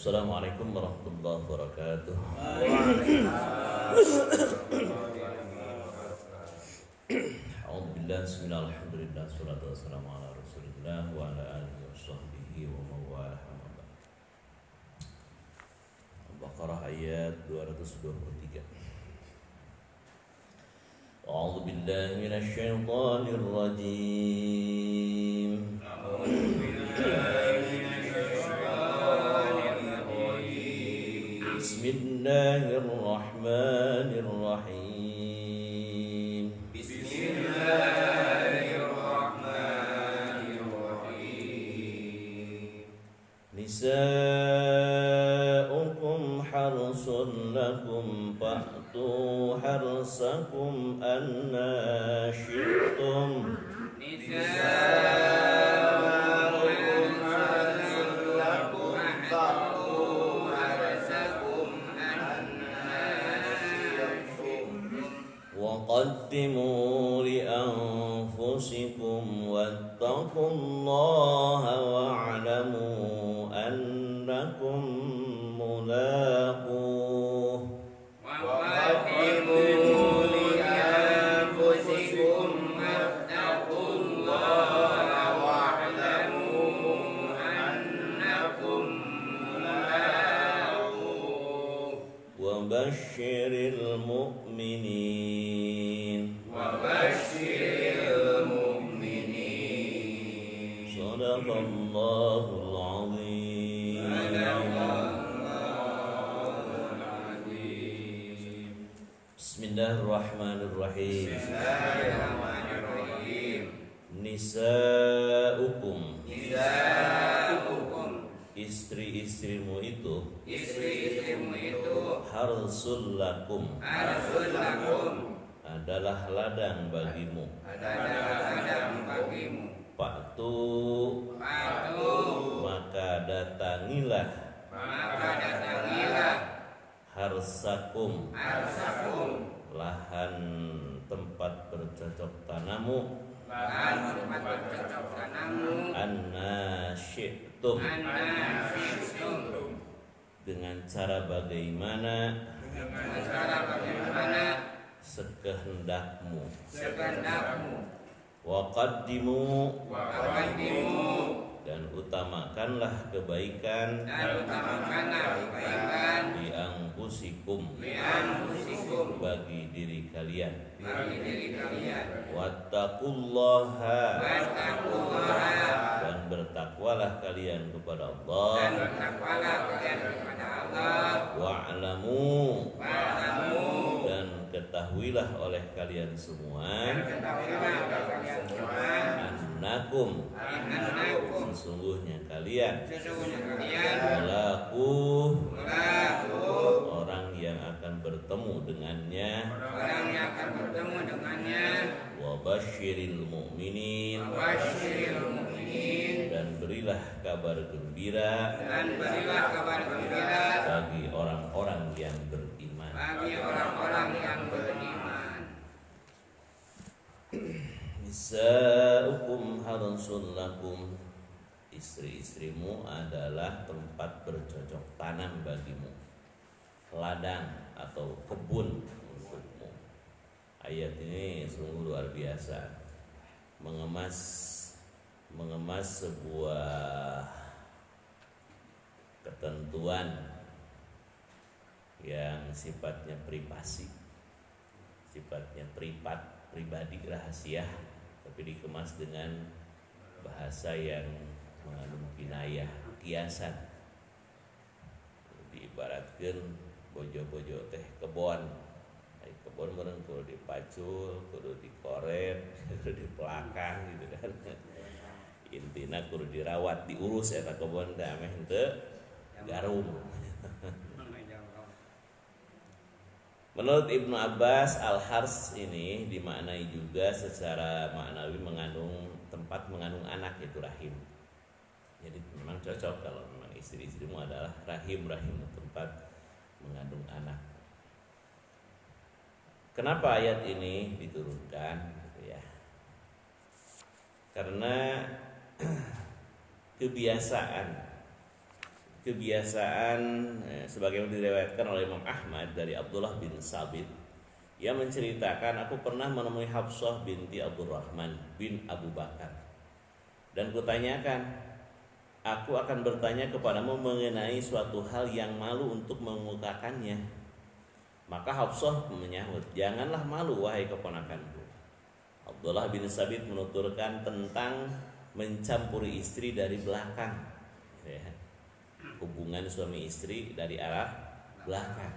Assalamualaikum warahmatullahi wabarakatuh. Alhamdulillah, bismillah, alhamdulillah, salatu wassalamu ala rasulillah wa ala alihi wa sahbihi wa mawalah. Al-Baqarah ayat 223. A'udzu billahi minasy syaithanir rajim. Bismillahirrahmanirrahim. Bismillahirrahmanirrahim. Nisa'ukum harsun lakum fa'tu harsakum anna syi'tum. Nisa'ukum harsun lakum fa'tu harsakum anna syi'tum. وقدموا لأنفسكم واتقوا الله واعلموا أنكم ملاقوه وقدموا لأنفسكم واتقوا الله واعلموا أنكم ملاقوه وبشر المؤمنين صدق الله العظيم. Bismillahirrahmanirrahim. Nisa'ukum, istri-istrimu itu harsul lakum, adalah ladang bagimu. Fa'tu, maka datangilah harsakum, lahan tempat bercocok tanammu. Anna syi'tum, dengan cara bagaimana sekehendakmu. Waqaddimu, dan utamakanlah kebaikan di anfusikum, bagi diri kalian. Wattaqullaha, dan bertakwalah kalian kepada Allah. Wa'lamu, dan ketahuilah oleh kalian semua, annakum, sesungguhnya kalian, melaku, orang yang akan bertemu dengannya. Wa basyiril mu'minin, dan berilah kabar gembira bagi orang-orang yang beriman. Nisa'ukum harsun lakum, istri-istrimu adalah tempat bercocok tanam bagimu, ladang atau kebun untukmu. Ayat ini sungguh luar biasa, mengemas sebuah ketentuan yang sifatnya privasi, sifatnya pribadi, rahasia, tapi dikemas dengan bahasa yang mengandung kinayah, kiasan. Diibaratkan bojo-bojo teh kebon, kebon bareng kudu dipacul, kudu dikoret, kudu dipelakang gitu kan. Intina kudu dirawat, diurus eta kebon teh ameh henteu garum. Menurut Ibnu Abbas, al-hars ini dimaknai juga secara maknawi tempat mengandung anak, yaitu rahim. Jadi memang cocok kalau memang istri-istrimu adalah rahim tempat mengandung anak. Kenapa ayat ini diturunkan? Gitu ya. Karena kebiasaan kebiasaan sebagaimana diriwayatkan oleh Imam Ahmad dari Abdullah bin Sabit. Ia menceritakan, aku pernah menemui Hafsah binti Abdurrahman bin Abu Bakar dan kutanyakan, aku akan bertanya kepadamu mengenai suatu hal yang malu untuk mengemukakannya. Maka Hafsah menyahut, janganlah malu wahai keponakanku. Abdullah bin Sabit menuturkan tentang mencampuri istri dari belakang, ya. Hubungan suami istri dari arah belakang.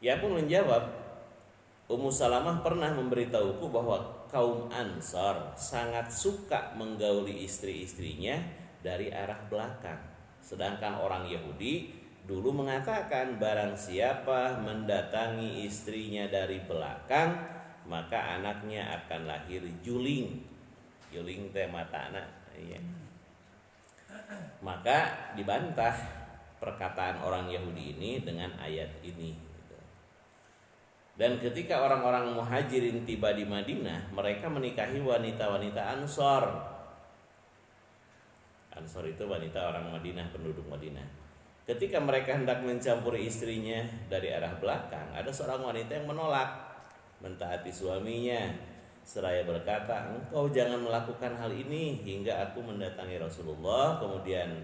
Ia pun menjawab, Ummu Salamah pernah memberitahuku bahwa kaum Ansar sangat suka menggauli istri-istrinya dari arah belakang. Sedangkan orang Yahudi dulu mengatakan barang siapa mendatangi istrinya dari belakang, maka anaknya akan lahir juling. Juling teh mata anak, ya. Maka dibantah perkataan orang Yahudi ini dengan ayat ini. Dan ketika orang-orang muhajirin tiba di Madinah, mereka menikahi wanita-wanita Ansor. Ansor itu wanita orang Madinah, penduduk Madinah. Ketika mereka hendak mencampuri istrinya dari arah belakang, ada seorang wanita yang menolak mentaati suaminya. Seraya berkata, engkau jangan melakukan hal ini hingga aku mendatangi Rasulullah. Kemudian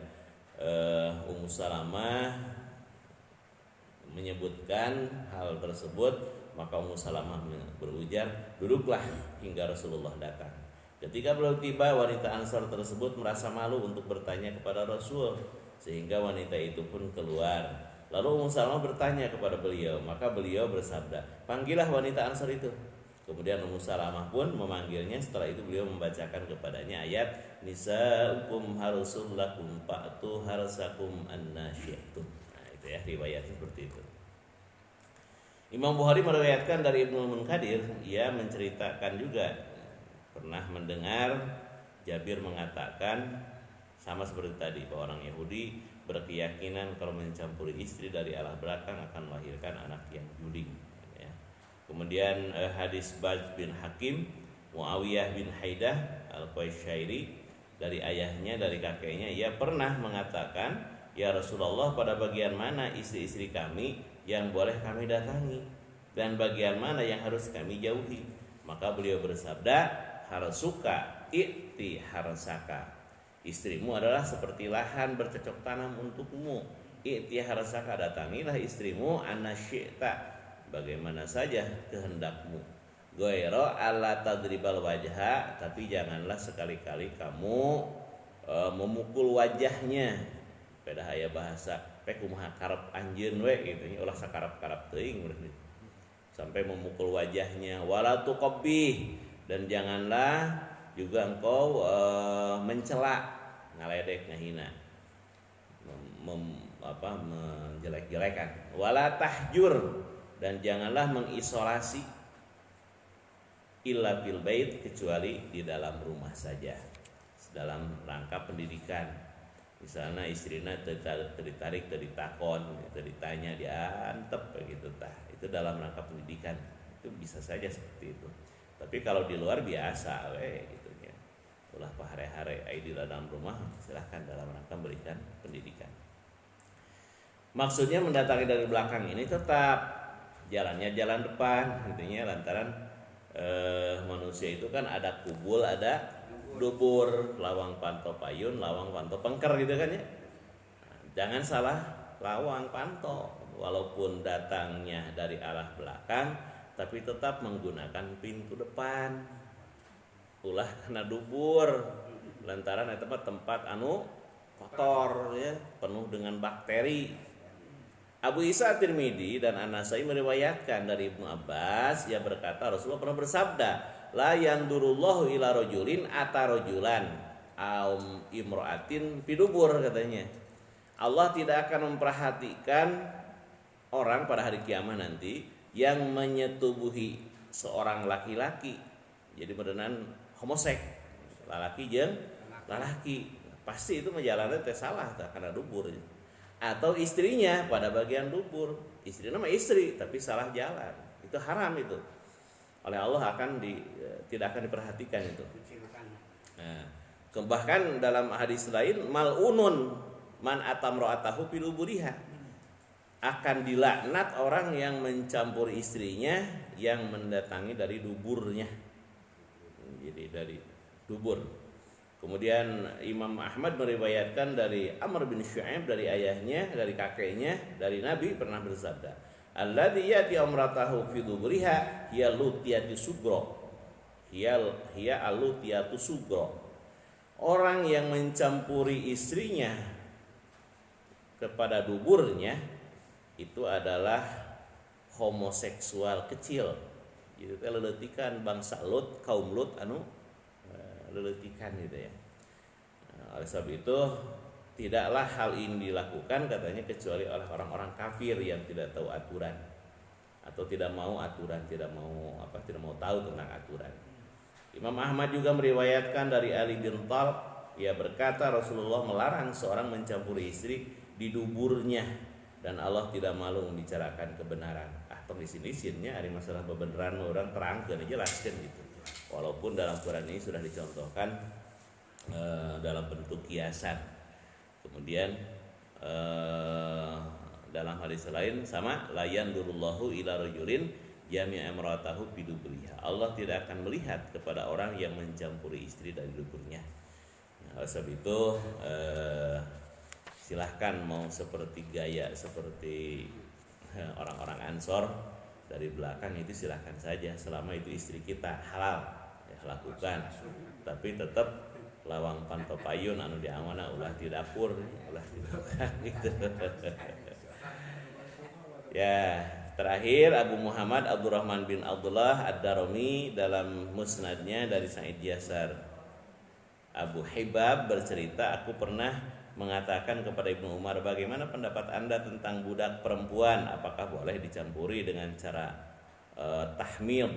Ummu Salamah menyebutkan hal tersebut, maka Ummu Salamah berujar, duduklah hingga Rasulullah datang. Ketika beliau tiba, wanita Ansar tersebut merasa malu untuk bertanya kepada Rasul, sehingga wanita itu pun keluar. Lalu Ummu Salamah bertanya kepada beliau, maka beliau bersabda, panggillah wanita Ansar itu. Kemudian Ummu Salamah pun memanggilnya. Setelah itu beliau membacakan kepadanya ayat Nisa'ukum harsul lakum fa'tu harsakum anna syi'tum. Nah, itu ya riwayatnya seperti itu. Imam Bukhari meriwayatkan dari Ibnu Munkadir, ia menceritakan juga pernah mendengar Jabir mengatakan sama seperti tadi, bahwa orang Yahudi berkeyakinan kalau mencampuri istri dari arah belakang akan melahirkan anak yang juling. Kemudian hadis Baj bin Hakim, Muawiyah bin Haidah Al-Qaisyairi, dari ayahnya, dari kakeknya, ia pernah mengatakan, ya Rasulullah, pada bagian mana istri-istri kami yang boleh kami datangi dan bagian mana yang harus kami jauhi? Maka beliau bersabda, harsuka i'ti harsaka, istrimu adalah seperti lahan bercocok tanam untukmu. I'ti harsaka, datangilah istrimu anasyi'ta, bagaimana saja kehendakmu. Goiro ala tadribal wajha, tapi janganlah sekali-kali kamu memukul wajahnya. Pada aya bahasa pe kumaha karep anjeun we gitu nya, ulah sakarep-karep teuing sampai memukul wajahnya. Wala tuqabbih, dan janganlah juga engkau mencela, ngaledek, ngahina, menjelek-jelekan. Wala tahjur, dan janganlah mengisolasi, illa fil bait, kecuali di dalam rumah saja, dalam rangka pendidikan. Misalnya istrina tertarik, ditakon, ditanya, diantep begitu tah. Itu dalam rangka pendidikan. Itu bisa saja seperti itu. Tapi kalau di luar biasa gitu ya. Ulah pahare-hare ai di dalam rumah, silahkan dalam rangka memberikan pendidikan. Maksudnya mendatangi dari belakang ini tetap jalannya jalan depan, intinya lantaran manusia itu kan ada kubul, ada dubur, lawang panto payun, lawang panto pengker gitu kan ya. Jangan salah lawang panto, walaupun datangnya dari arah belakang, tapi tetap menggunakan pintu depan. Ulah kena dubur, lantaran itu tempat anu kotor ya, penuh dengan bakteri. Abu Isa At-Tirmidzi dan An-Nasai meriwayatkan dari Ibnu Abbas, ia berkata Rasulullah pernah bersabda, la yandurullahu ila rajulin atarojulan aum imra'atin fidubur, katanya. Allah tidak akan memperhatikan orang pada hari kiamat nanti yang menyetubuhi seorang laki-laki. Jadi beneran homoseks, lalaki jeung lalaki. Pasti itu menjalannya teh salah tak karena dubur. Atau istrinya pada bagian dubur, istrinya mah istri tapi salah jalan, itu haram itu. Oleh Allah tidak akan diperhatikan itu. Nah, bahkan dalam hadis lain mal'unun man atamro'atahu fi duburiha. Akan dilaknat orang yang mencampuri istrinya yang mendatangi dari duburnya. Jadi dari dubur. Kemudian Imam Ahmad meriwayatkan dari Amr bin Syu'aib dari ayahnya, dari kakeknya, dari Nabi pernah bersabda, alladzi yati umratahu fi duburiha hiya lutiyatu sugro. Hiya alutiyatu sugro. Orang yang mencampuri istrinya kepada duburnya itu adalah homoseksual kecil. Jadi leletikan bangsa Lut, kaum Lut anu leletikan gitu ya. Oleh sebab itu tidaklah hal ini dilakukan katanya kecuali oleh orang-orang kafir yang tidak tahu aturan atau tidak mau aturan, tidak mau tahu tentang aturan. Imam Ahmad juga meriwayatkan dari Ali bin Talq, ia berkata Rasulullah melarang seorang mencampuri istri di duburnya dan Allah tidak malu membicarakan kebenaran. Di sini sinnya hari masalah kebenaran orang terangkan jelaskan gitu. Walaupun dalam Quran ini sudah dicontohkan dalam bentuk kiasan. Kemudian dalam hadis lain sama layan durullahu ila rajulin jami'a imra'atahu fi duburiha. Allah tidak akan melihat kepada orang yang mencampuri istri dari duburnya. Oleh sebab itu silahkan mau seperti gaya seperti orang-orang Ansor dari belakang itu silahkan saja selama itu istri kita halal ya lakukan. Tapi tetap lawang panto payun anu diamanah ulah di dapur ulah di gitu. Ya, terakhir Abu Muhammad Abdurrahman bin Abdullah Ad-Darimi dalam musnadnya dari Sa'id Yasar Abu Hibab bercerita, aku pernah mengatakan kepada Ibnu Umar, bagaimana pendapat Anda tentang budak perempuan, apakah boleh dicampuri dengan cara tahmid?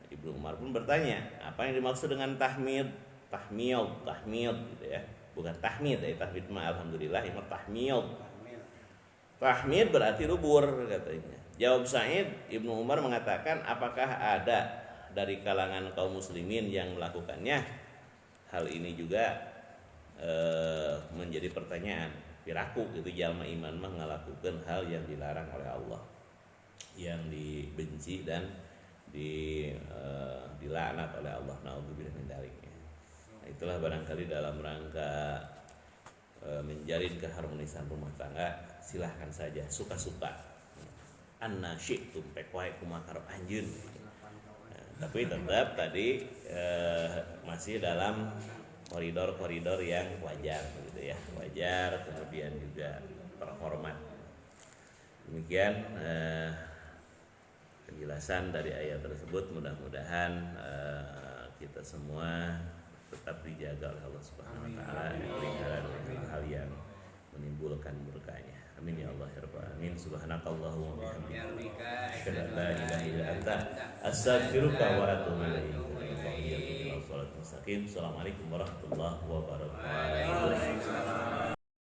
Ibnu Umar pun bertanya, apa yang dimaksud dengan tahmid? Tahmid gitu ya. Bukan tahmid, tahmid mah alhamdulillah, ini tahmid. Tahmid berarti dubur katanya. Jawab Sa'id, Ibnu Umar mengatakan, apakah ada dari kalangan kaum muslimin yang melakukannya? Hal ini juga menjadi pertanyaan. Piraku itu jalma iman mah ngalakukeun hal yang dilarang oleh Allah, yang dibenci dan dilaknat oleh Allah. Naudzubillah min dzalik. Nah, itulah barangkali dalam rangka menjalin keharmonisan rumah tangga, silahkan saja suka-suka. Anna syi'tum pek wae kumaha karep anjeun. Tapi tetap tadi masih dalam koridor-koridor yang wajar gitu ya, wajar, kemudian juga terhormat. Demikian penjelasan dari ayat tersebut. Mudah-mudahan kita semua tetap dijaga oleh Allah Subhanahu wa taala dari hal yang menimbulkan murkanya. Amin ya Allah ya rabbal alamin. Subhanakallahumma wa bihamdika asyhadu an la ilaha illa anta astaghfiruka wa atubu ilaik. Assalamualaikum warahmatullahi wabarakatuh.